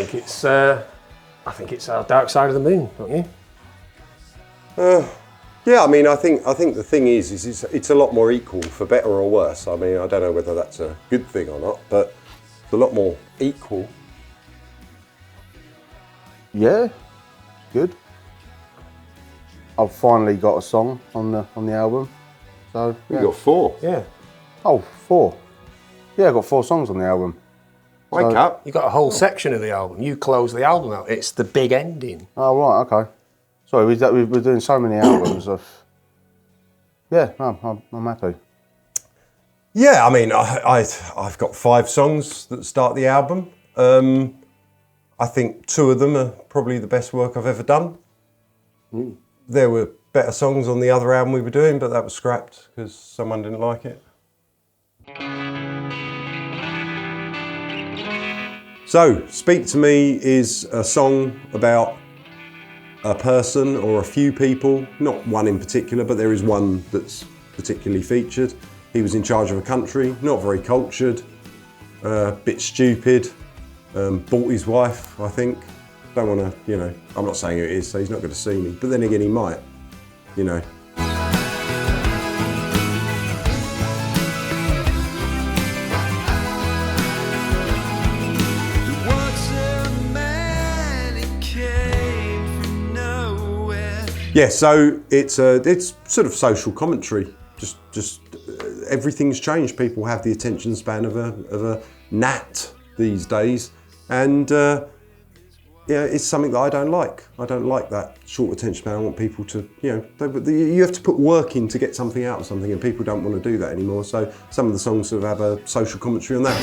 think it's our Dark Side of the Moon, don't you? Yeah, I mean, I think the thing is it's a lot more equal, for better or worse. I mean, I don't know whether that's a good thing or not, but it's a lot more equal. Yeah, good. I've finally got a song on the album, so yeah. You got 4. Yeah. Oh, 4. Yeah, I got 4 songs on the album. Wake up. You got a whole section of the album. You close the album out. It's the big ending. Oh right, okay. Sorry, we're doing so many albums. Yeah, no, I'm happy. Yeah, I mean, I've got 5 songs that start the album. I think 2 of them are probably the best work I've ever done. There were better songs on the other album we were doing, but that was scrapped because someone didn't like it. So, Speak to Me is a song about a person or a few people, not one in particular, but there is one that's particularly featured. He was in charge of a country, not very cultured, a bit stupid, bought his wife, I think. Don't want to, you know, I'm not saying who it is, so he's not going to see me, but then again he might, you know. Yeah, so it's sort of social commentary. Just everything's changed. People have the attention span of a gnat these days, and yeah, it's something that I don't like. I don't like that short attention span. I want people to, you know, you have to put work in to get something out of something, and people don't want to do that anymore. So some of the songs sort of have a social commentary on that.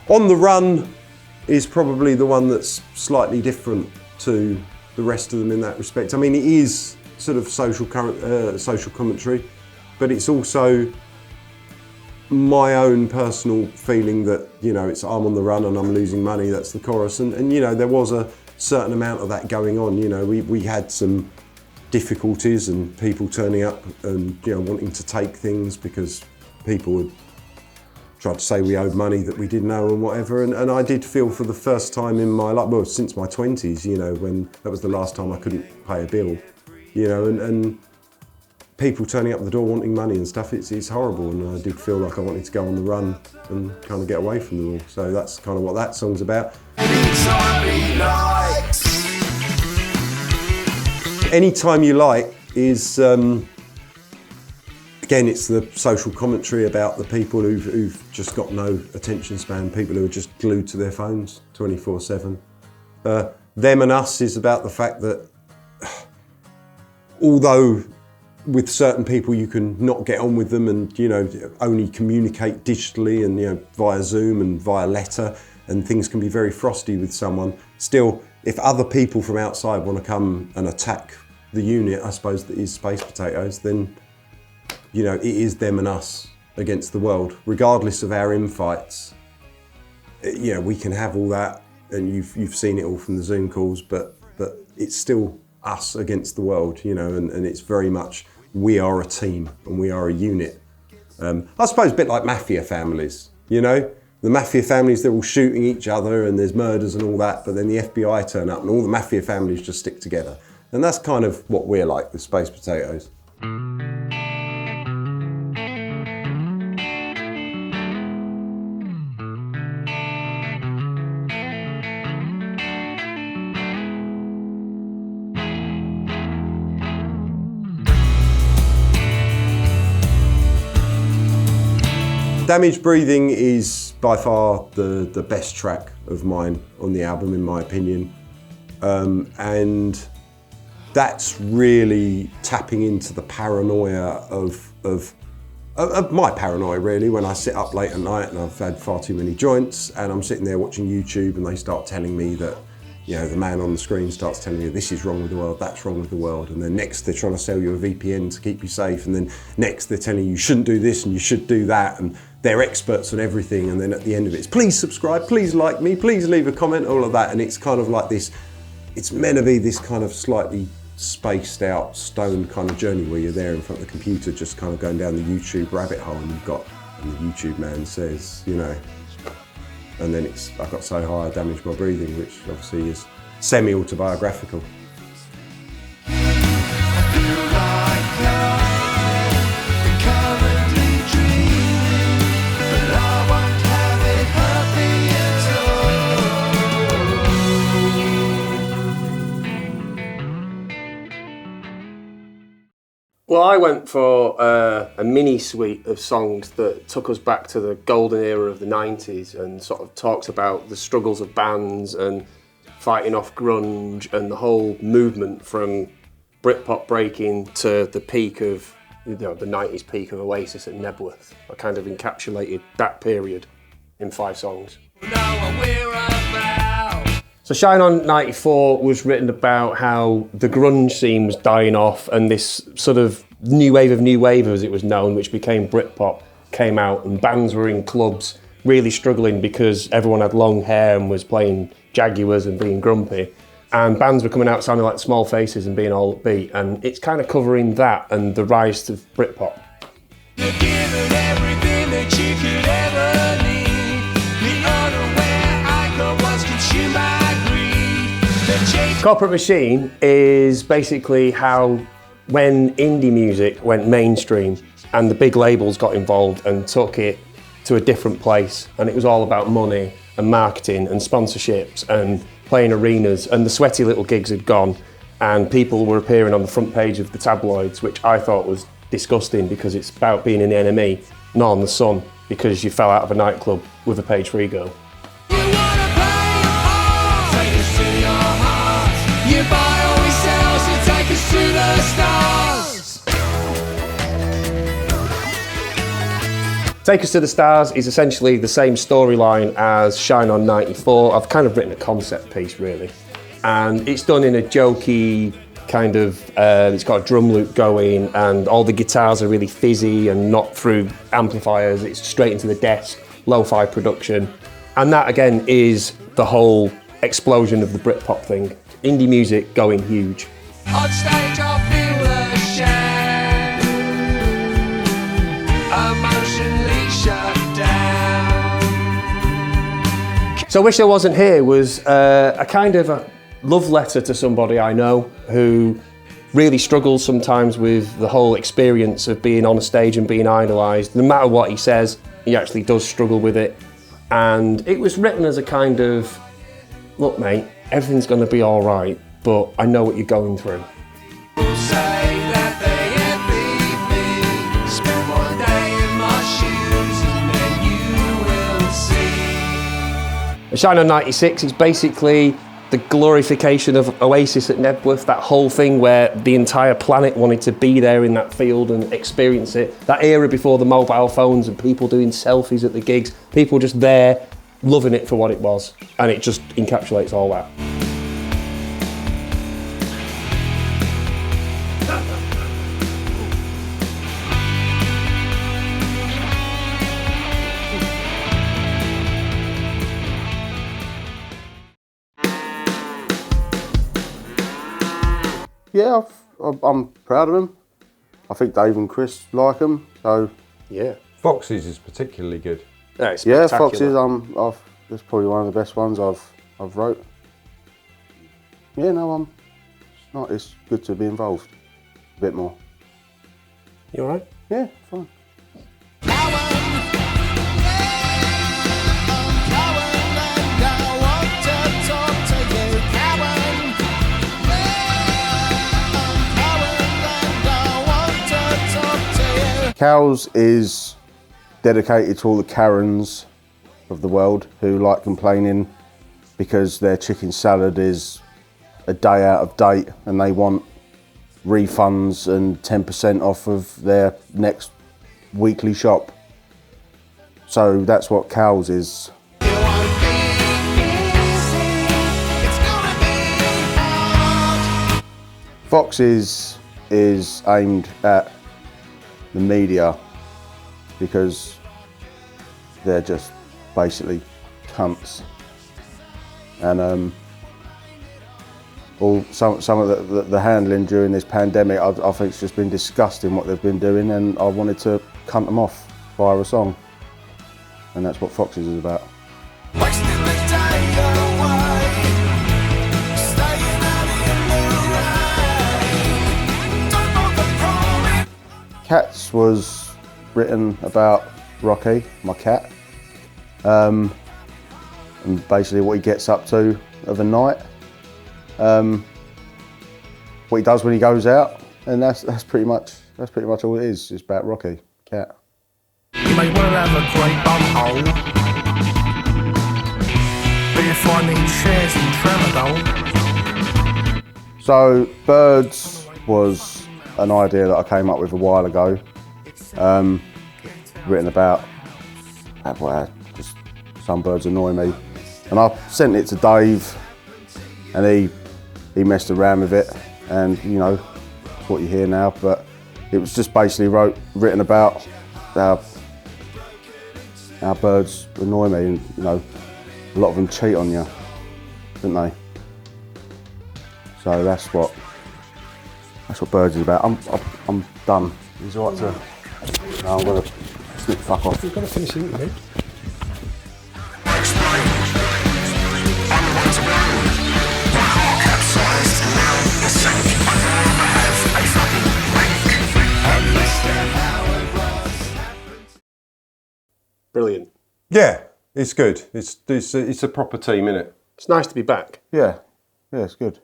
On the Run is probably the one that's slightly different to the rest of them in that respect. I mean, it is sort of social commentary, but it's also my own personal feeling that, you know, it's I'm on the run and I'm losing money, that's the chorus. And you know, there was a certain amount of that going on. You know, we had some difficulties and people turning up and, you know, wanting to take things because people would tried to say we owed money that we didn't owe and whatever, and I did feel for the first time in my life, well, since my 20s, you know, when that was the last time I couldn't pay a bill, you know, and people turning up the door wanting money and stuff, it's horrible, and I did feel like I wanted to go on the run and kind of get away from them all. So that's kind of what that song's about. Anytime You Like is, again, it's the social commentary about the people who've just got no attention span, people who are just glued to their phones 24/7. Them and Us is about the fact that although with certain people you can not get on with them and, you know, only communicate digitally and, you know, via Zoom and via letter, and things can be very frosty with someone, still, if other people from outside want to come and attack the unit, I suppose, that is Space Potatoes, then, you know, it is them and us against the world, regardless of our infights. You know, we can have all that, and you've seen it all from the Zoom calls, but it's still us against the world, you know, and it's very much we are a team and we are a unit. I suppose a bit like mafia families, you know, the mafia families, they're all shooting each other and there's murders and all that, but then the FBI turn up and all the mafia families just stick together, and that's kind of what we're like with Space Potatoes. Damaged Breathing is by far the best track of mine on the album, in my opinion. And that's really tapping into the paranoia of my paranoia, really, when I sit up late at night and I've had far too many joints and I'm sitting there watching YouTube and they start telling me that, you know, the man on the screen starts telling you this is wrong with the world, that's wrong with the world, and then next they're trying to sell you a VPN to keep you safe, and then next they're telling you you shouldn't do this and you should do that, and they're experts on everything, and then at the end of it, it's please subscribe, please like me, please leave a comment, all of that, and it's kind of like this, it's meant to be this kind of slightly spaced out stone kind of journey where you're there in front of the computer just kind of going down the YouTube rabbit hole, and and the YouTube man says, you know, and then I got so high I damaged my breathing, which obviously is semi-autobiographical. Well, I went for a mini suite of songs that took us back to the golden era of the 90s and sort of talks about the struggles of bands and fighting off grunge and the whole movement from Britpop breaking to the peak of, you know, the 90s peak of Oasis at Nebworth. I kind of encapsulated that period in 5 songs. So Shine On 94 was written about how the grunge scene was dying off and this sort of new wave of new wave, as it was known, which became Britpop, came out, and bands were in clubs really struggling because everyone had long hair and was playing Jaguars and being grumpy. And bands were coming out sounding like Small Faces and being all upbeat, and it's kind of covering that and the rise to Britpop. You're given everything that you could ever need. The unaware icon was consumed by greed. Corporate Machine is basically how, when indie music went mainstream and the big labels got involved and took it to a different place, and it was all about money and marketing and sponsorships and playing arenas, and the sweaty little gigs had gone and people were appearing on the front page of the tabloids, which I thought was disgusting because it's about being an enemy, not on the sun, because you fell out of a nightclub with a page free girl. You wanna play your part, take us to your heart. You buy always sells, so take us to the stars. Take Us to the Stars is essentially the same storyline as Shine On 94. I've kind of written a concept piece, really. And it's done in a jokey kind of, it's got a drum loop going and all the guitars are really fizzy and not through amplifiers. It's straight into the desk, lo-fi production. And that, again, is the whole explosion of the Britpop thing. Indie music going huge. On stage I'll feel ashamed, emotionally shut down. So Wish I Wasn't Here was a kind of a love letter to somebody I know who really struggles sometimes with the whole experience of being on a stage and being idolised. No matter what he says, he actually does struggle with it. And it was written as a kind of, look mate, everything's going to be all right, but I know what you're going through. Will say that they envy me. Spend one day in my shoes and then you will see. Shine On 96 is basically the glorification of Oasis at Nebworth, that whole thing where the entire planet wanted to be there in that field and experience it. That era before the mobile phones and people doing selfies at the gigs, people just there loving it for what it was, and it just encapsulates all that. Yeah, I'm proud of him. I think Dave and Chris like him, so Yeah. Foxes is particularly good. Yeah, it's yeah, spectacular. Foxes. That's probably one of the best ones I've wrote. Yeah, no, it's good to be involved a bit more. You all right? Yeah, fine. Cows is dedicated to all the Karens of the world who like complaining because their chicken salad is a day out of date and they want refunds and 10% off of their next weekly shop. So that's what Cows is. Foxes is aimed at the media because they're just basically cunts, and some of the handling during this pandemic, I think it's just been disgusting what they've been doing, and I wanted to cunt them off via a song, and that's what Foxes is about. Wasting the day away, staying out in the rain. Don't bother calling. Cats was written about Rocky, my cat, and basically what he gets up to of a night, what he does when he goes out, and that's pretty much all it is. It's about Rocky, cat. You may well have a great bumhole, but if I need shares in Tramadol. So Birds was an idea that I came up with a while ago, written about just some birds annoy me, and I sent it to Dave, and he messed around with it, and you know, it's what you hear now, but it was just basically written about how birds annoy me, and you know, a lot of them cheat on you, don't they? So that's what Birds is about. I'm done. Is it all right to? No, I'm gonna fuck off. You've got to finish the interview. Brilliant. Yeah, it's good. It's a proper team, isn't it? It's nice to be back. Yeah, it's good.